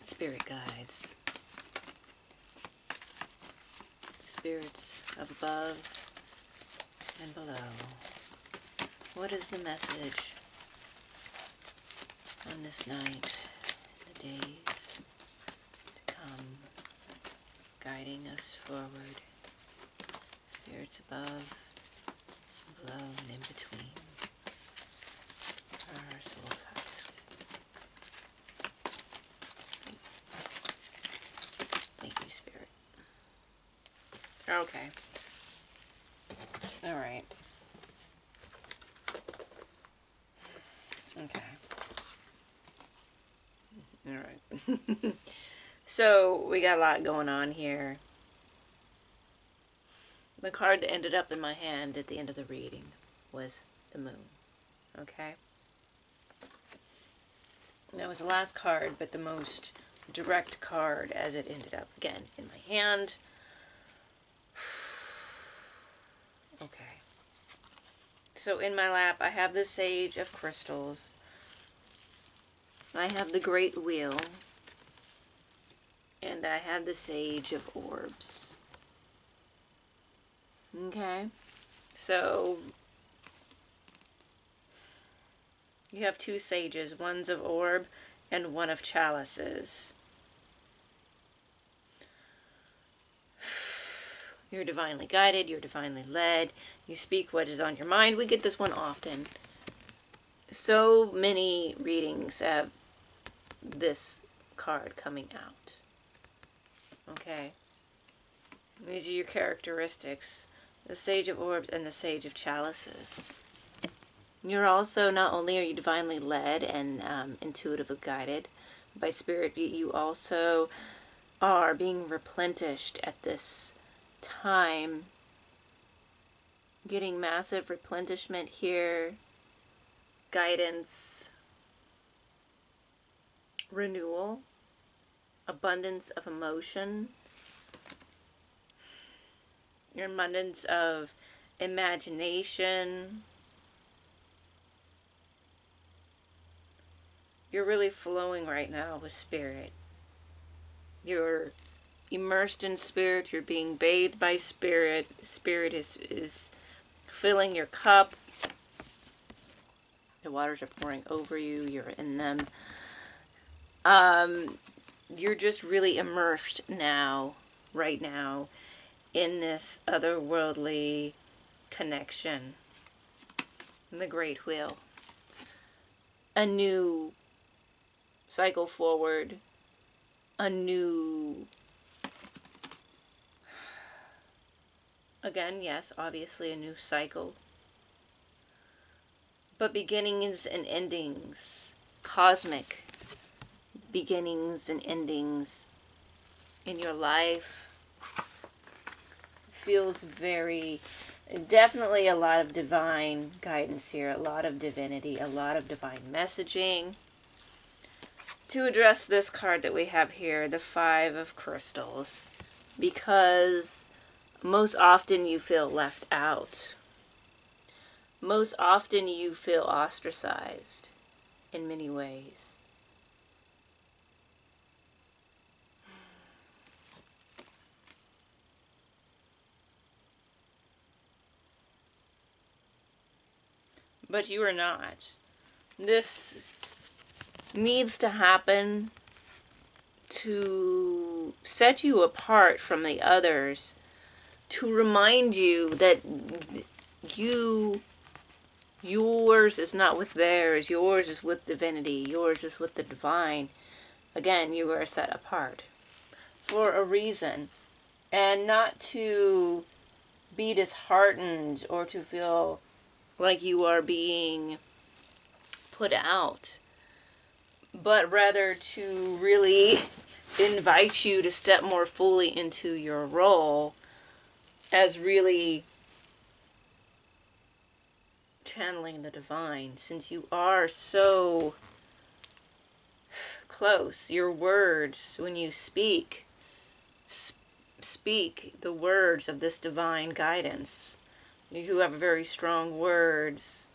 spirit guides, spirits of above and below. What is the message on this night, the days to come, guiding us forward? Spirits above, below, and in between are our soul's highest. Thank you, Spirit. Okay. Alright. Okay. Alright. So, we got a lot going on here. The card that ended up in my hand at the end of the reading was the moon. Okay? That was the last card, but the most direct card as it ended up, again, in my hand. Okay. So in my lap, I have the Sage of Crystals. I have the Great Wheel. And I have the Sage of Orbs. Okay? So you have two sages, one's of orb and one of chalices. You're divinely guided, you're divinely led, you speak what is on your mind. We get this one often. So many readings have this card coming out. Okay? These are your characteristics. The Sage of Orbs and the Sage of Chalices. You're also, not only are you divinely led and intuitively guided by Spirit, but you also are being replenished at this time. Getting massive replenishment here. Guidance. Renewal. Abundance of emotion. Your abundance of imagination. You're really flowing right now with Spirit. You're immersed in Spirit. You're being bathed by Spirit. Spirit is filling your cup. The waters are pouring over you. You're in them. You're just really immersed now, right now, in this otherworldly connection. The Great Wheel. A new cycle forward. A new... Again, yes, obviously a new cycle. But beginnings and endings. Cosmic beginnings and endings in your life. Feels very... Definitely a lot of divine guidance here. A lot of divinity. A lot of divine messaging. To address this card that we have here, the Five of Crystals. Because most often you feel left out. Most often you feel ostracized in many ways. But you are not. This needs to happen to set you apart from the others, to remind you that yours is not with theirs, yours is with divinity, yours is with the divine. Again, you are set apart for a reason, and not to be disheartened or to feel like you are being put out, but rather to really invite you to step more fully into your role as really channeling the divine, since you are so close. Your words, when you speak the words of this divine guidance. You have very strong words,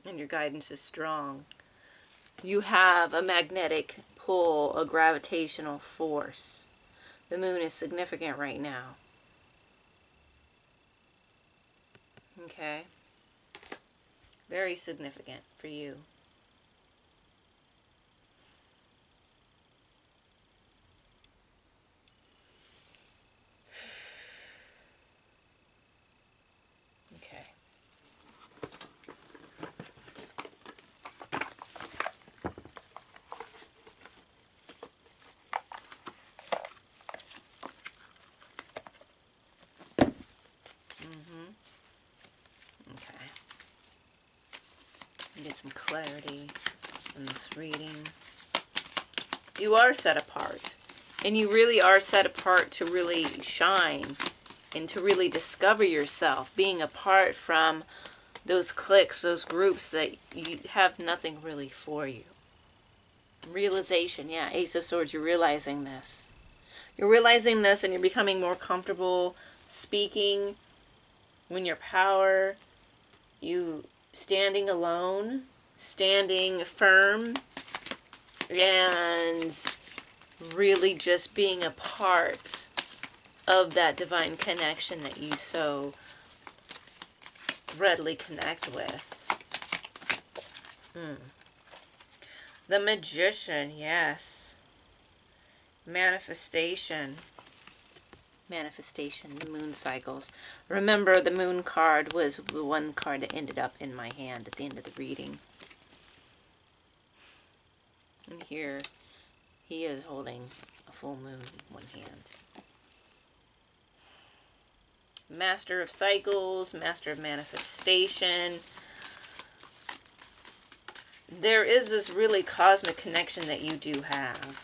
and your guidance is strong. You have a magnetic pull, a gravitational force. The moon is significant right now. Okay? Very significant for you. Okay. Okay. Get some clarity in this reading. You are set apart. And you really are set apart to really shine and to really discover yourself, being apart from those cliques, those groups that you have nothing really for you. Realization, yeah, Ace of Swords, you're realizing this. You're realizing this and you're becoming more comfortable speaking when your power, you standing alone, standing firm, and really just being a part of that divine connection that you so readily connect with. The Magician, yes. Manifestation. Manifestation, the moon cycles. Remember, the moon card was the one card that ended up in my hand at the end of the reading. And here, he is holding a full moon in one hand. Master of cycles, master of manifestation. There is this really cosmic connection that you do have.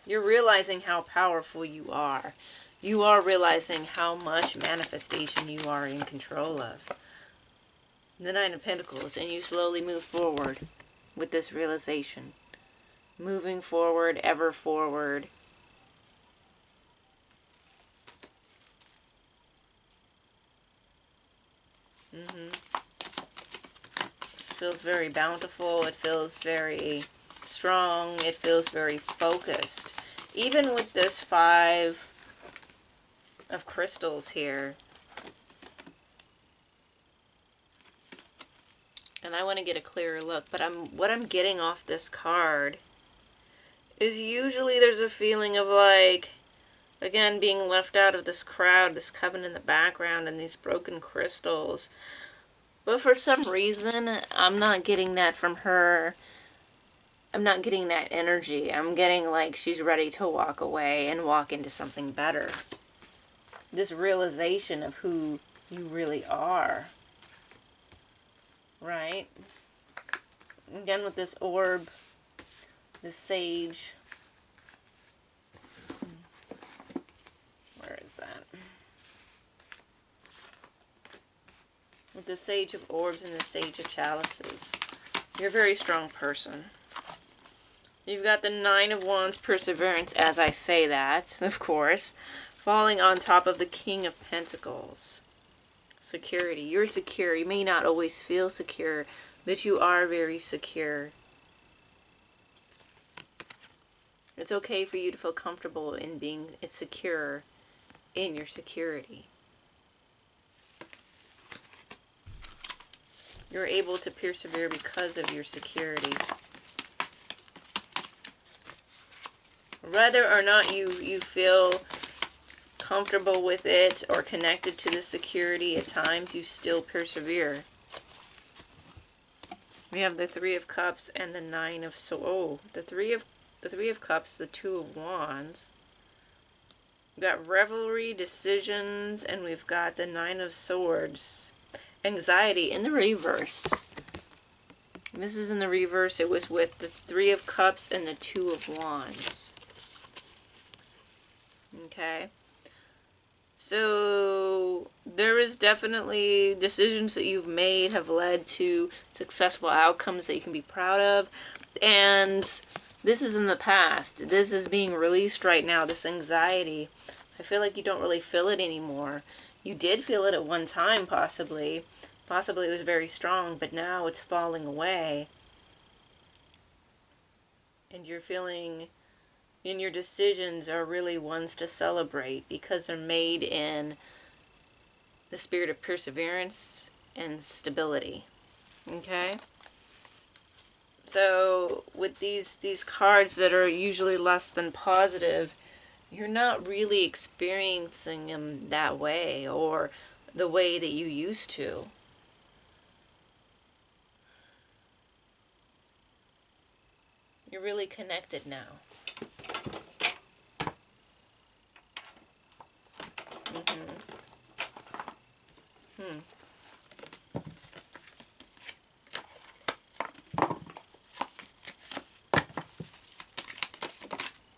You're realizing how powerful you are. You are realizing how much manifestation you are in control of. The Nine of Pentacles, and you slowly move forward with this realization. Moving forward, ever forward. This feels very bountiful. It feels very strong. It feels very focused. Even with this 5 of crystals here. And I want to get a clearer look, but what I'm getting off this card is usually there's a feeling of like, again, being left out of this crowd, this coven in the background, and these broken crystals. But for some reason, I'm not getting that from her. I'm not getting that energy. I'm getting like she's ready to walk away and walk into something better. This realization of who you really are. Right? Again with this orb, this sage. Where is that? With the Sage of Orbs and the Sage of Chalices. You're a very strong person. You've got the Nine of Wands, perseverance, as I say that, of course. Falling on top of the King of Pentacles. Security. You're secure. You may not always feel secure, but you are very secure. It's okay for you to feel comfortable in being secure in your security. You're able to persevere because of your security. Whether or not you feel comfortable with it or connected to the security, at times you still persevere. We have the Three of Cups and the Nine of Swords. Oh, the Three of Cups, the Two of Wands. We've got revelry, decisions, and we've got the Nine of Swords. Anxiety in the reverse. This is in the reverse. It was with the Three of Cups and the Two of Wands. Okay. So there is definitely decisions that you've made have led to successful outcomes that you can be proud of. And this is in the past. This is being released right now, this anxiety. I feel like you don't really feel it anymore. You did feel it at one time, possibly. Possibly it was very strong, but now it's falling away. And you're feeling, and your decisions are really ones to celebrate because they're made in the spirit of perseverance and stability. Okay? So with these cards that are usually less than positive, you're not really experiencing them that way or the way that you used to. You're really connected now.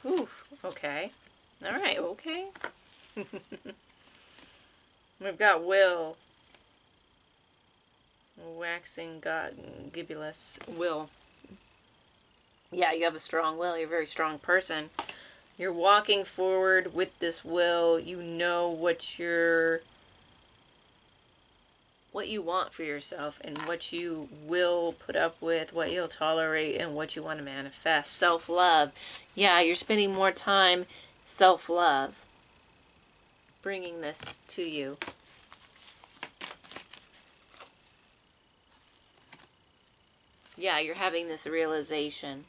Oof, okay. Alright, okay. We've got will. Waxing God, Gibulus, will. Yeah, you have a strong will. You're a very strong person. You're walking forward with this will. You know what you want for yourself and what you will put up with, what you'll tolerate, and what you want to manifest. Self-love. Yeah, you're spending more time self-love. Bringing this to you. Yeah, you're having this realization.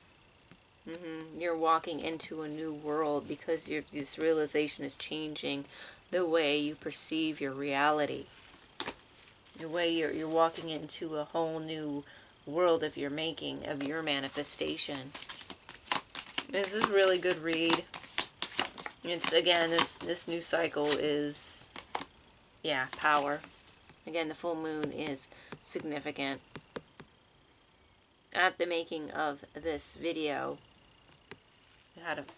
You're walking into a new world because this realization is changing the way you perceive your reality. The way you're walking into a whole new world of your making, of your manifestation. This is a really good read. It's, again, this new cycle is, yeah, power. Again, the full moon is significant. At the making of this video,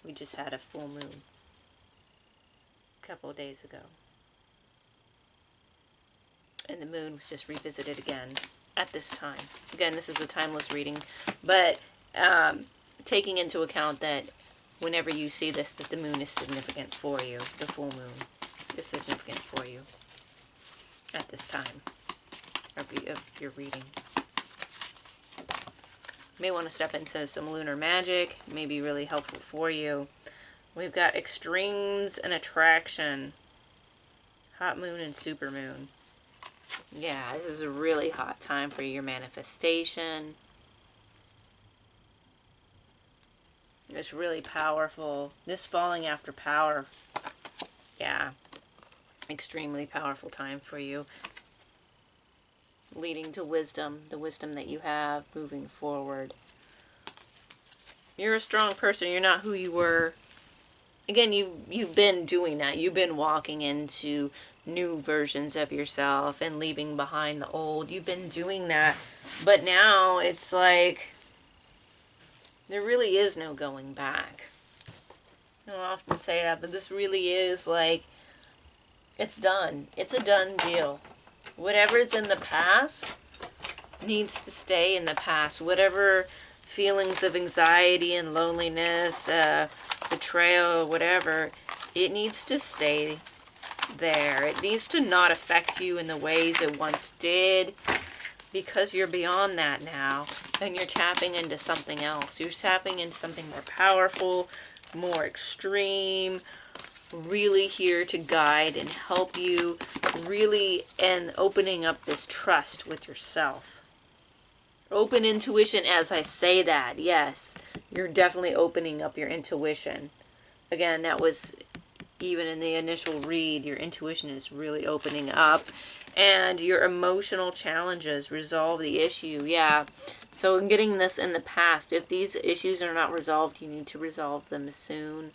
we just had a full moon a couple of days ago. And the moon was just revisited again at this time. Again, this is a timeless reading, but taking into account that whenever you see this, that the moon is significant for you, the full moon is significant for you at this time of your reading. You may want to step into some lunar magic. It may be really helpful for you. We've got extremes and attraction. Hot moon and super moon. Yeah, this is a really hot time for your manifestation. It's really powerful. This falling after power. Yeah. Extremely powerful time for you. Leading to wisdom. The wisdom that you have moving forward. You're a strong person. You're not who you were. Again, you've been doing that. You've been walking into new versions of yourself and leaving behind the old. You've been doing that. But now it's like there really is no going back. I don't often say that, but this really is like, it's done. It's a done deal. Whatever's in the past needs to stay in the past. Whatever feelings of anxiety and loneliness, betrayal, whatever, it needs to stay there. It needs to not affect you in the ways it once did, because you're beyond that now, and you're tapping into something else. You're tapping into something more powerful, more extreme, really here to guide and help you, really, and opening up this trust with yourself. Open intuition as I say that, yes. You're definitely opening up your intuition. Again, that was even in the initial read, your intuition is really opening up. And your emotional challenges resolve the issue. Yeah. So in getting this in the past, if these issues are not resolved, you need to resolve them soon.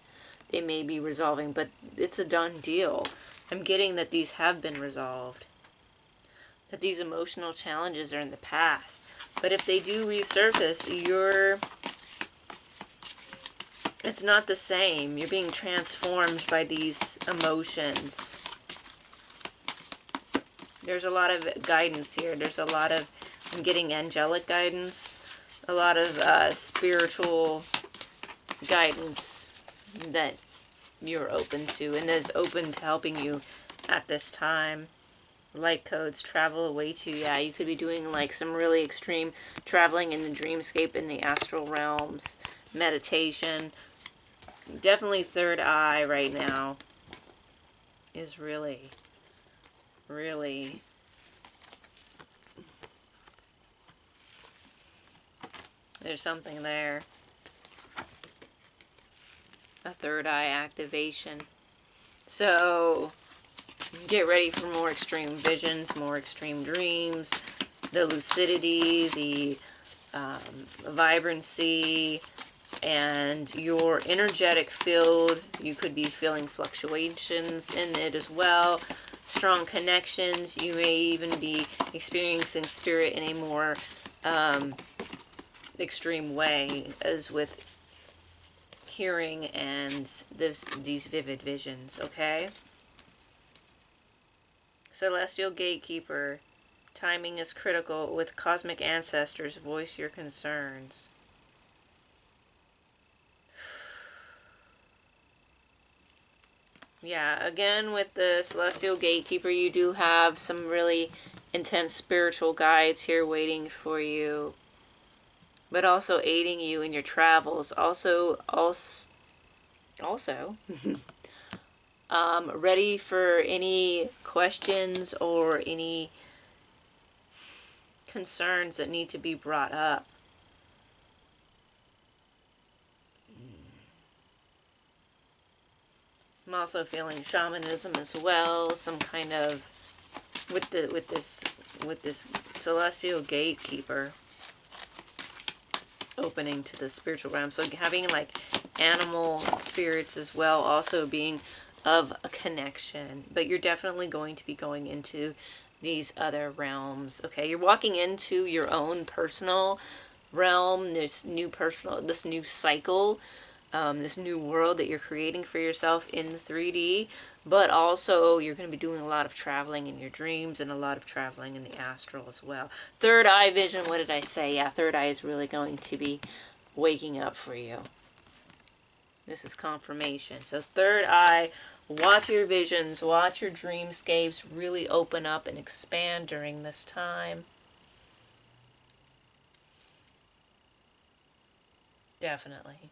They may be resolving, but it's a done deal. I'm getting that these have been resolved. That these emotional challenges are in the past. But if they do resurface, it's not the same. You're being transformed by these emotions. There's a lot of guidance here. There's a lot of, I'm getting angelic guidance. A lot of spiritual guidance that you're open to. And is open to helping you at this time. Light codes, travel away to. Yeah, you could be doing like some really extreme traveling in the dreamscape, in the astral realms, meditation. Definitely third eye right now is really, really there's something there. A third eye activation. So get ready for more extreme visions, more extreme dreams, the lucidity, the vibrancy, and your energetic field. You could be feeling fluctuations in it as well. Strong connections. You may even be experiencing spirit in a more extreme way, as with hearing and these vivid visions, okay? Celestial Gatekeeper. Timing is critical. With cosmic ancestors, voice your concerns. Yeah, again, with the Celestial Gatekeeper, you do have some really intense spiritual guides here waiting for you, but also aiding you in your travels. Also ready for any questions or any concerns that need to be brought up. I'm also feeling shamanism as well, some kind of with this Celestial Gatekeeper opening to the spiritual realm. So having like animal spirits as well, also being of a connection. But you're definitely going to be going into these other realms. Okay, you're walking into your own personal realm, this new cycle, this new world that you're creating for yourself in the 3D. But also, you're going to be doing a lot of traveling in your dreams and a lot of traveling in the astral as well. Third eye vision, what did I say? Yeah, third eye is really going to be waking up for you. This is confirmation. So third eye, watch your visions, watch your dreamscapes really open up and expand during this time. Definitely.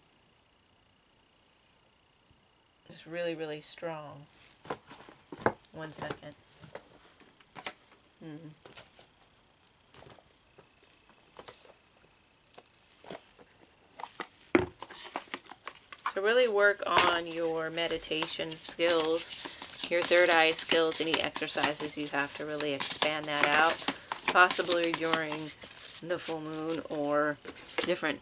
It's really, really strong. 1 second. So really work on your meditation skills, your third eye skills, any exercises you have to really expand that out, possibly during the full moon or different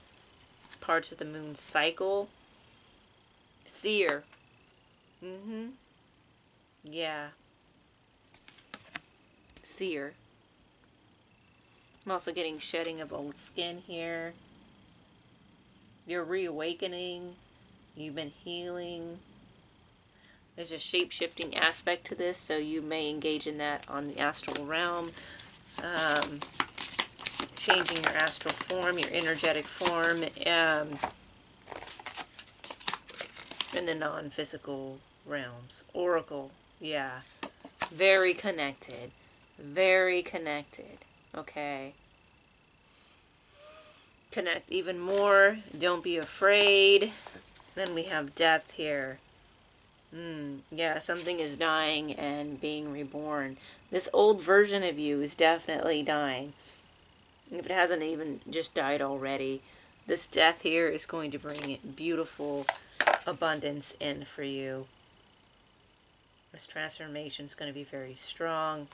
parts of the moon cycle. Seer. Yeah. Seer. I'm also getting shedding of old skin here. You're reawakening. You've been healing. There's a shape-shifting aspect to this, so you may engage in that on the astral realm. Changing your astral form, your energetic form, in the non-physical realms. Oracle, yeah. Very connected. Very connected. Okay. Connect even more. Don't be afraid. Then we have death here. Yeah, something is dying and being reborn. This old version of you is definitely dying. If it hasn't even just died already, this death here is going to bring beautiful abundance in for you. This transformation is going to be very strong.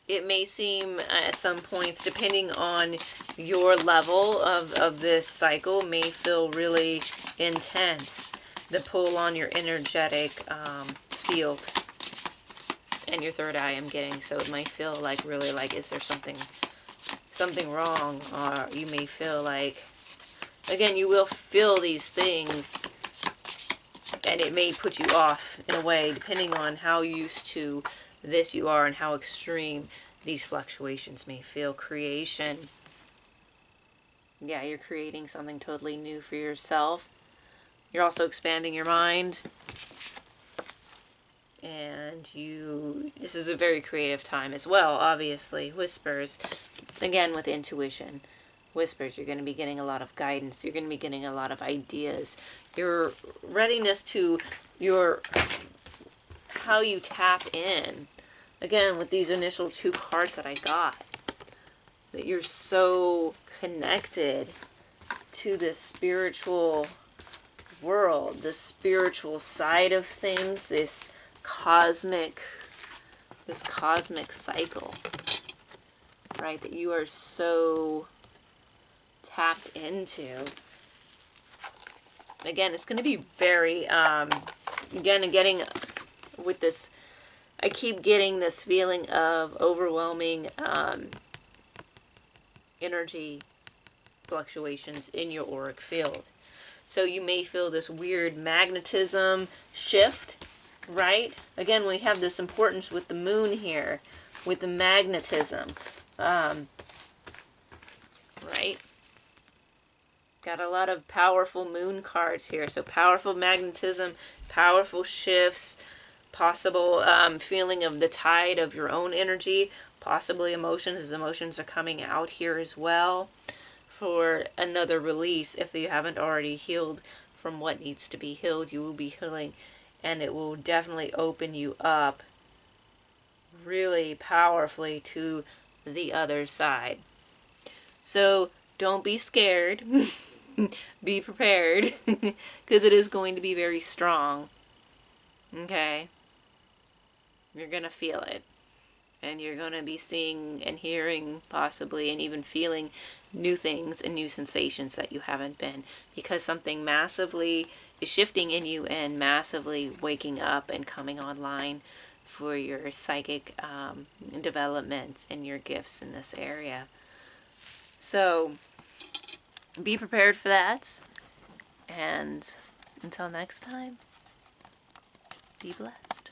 It may seem at some points, depending on your level of this cycle, may feel really intense. The pull on your energetic field and your third eye I'm getting. So it might feel like really like, is there something wrong? Or you may feel like, again, you will feel these things and it may put you off in a way, depending on how used to this you are and how extreme these fluctuations may feel. Creation. Yeah, you're creating something totally new for yourself. You're also expanding your mind. And this is a very creative time as well, obviously. Whispers, again with intuition. Whispers, you're going to be getting a lot of guidance. You're going to be getting a lot of ideas. Your readiness to how you tap in. Again, with these initial 2 cards that I got. That you're so connected to this spiritual world, the spiritual side of things, this cosmic cycle, right, that you are so tapped into. Again, it's going to be very, again, getting with this, I keep getting this feeling of overwhelming energy fluctuations in your auric field. So you may feel this weird magnetism shift, right? Again, we have this importance with the moon here, with the magnetism, right? Got a lot of powerful moon cards here. So powerful magnetism, powerful shifts, possible feeling of the tide of your own energy, possibly emotions, as emotions are coming out here as well for another release. If you haven't already healed from what needs to be healed, you will be healing, and it will definitely open you up really powerfully to the other side. So don't be scared. Be prepared, because it is going to be very strong. Okay? You're going to feel it. And you're going to be seeing and hearing, possibly, and even feeling new things and new sensations that you haven't been. Because something massively is shifting in you and massively waking up and coming online for your psychic development and your gifts in this area. So, be prepared for that. And until next time, be blessed.